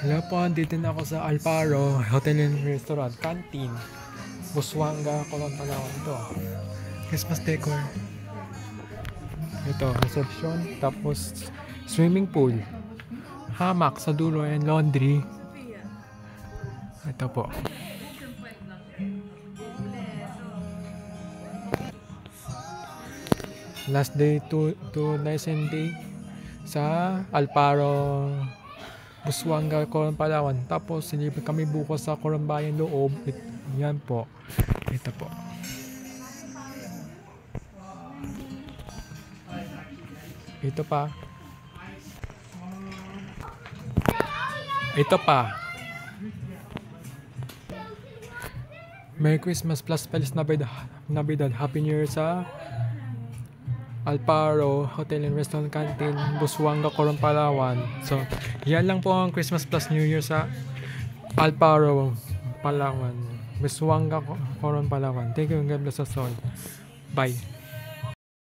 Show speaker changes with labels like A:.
A: Hello po, dito na ako sa Alparo Hotel and Restaurant, Canteen, Busuanga, Colon, Palawan. Ito, Christmas decor. Ito, reception, tapos swimming pool, hamak sa dulo, and laundry. Ito po. Last day, two nights and day sa Alparo, Busuanga, Coron, Palawan. Tapos, silipan kami bukas sa Corumbayan loob. Yan po. Ito po. Ito pa. Ito pa. Merry Christmas plus Feliz Navidad. Happy New Year sa Alparo Hotel and Restaurant, Canteen, Busuanga, Coron, Palawan. So, yan lang po ang Christmas plus New Year sa Alparo, Palawan, Busuanga, Coron, Palawan. Thank you and God bless us all. Bye.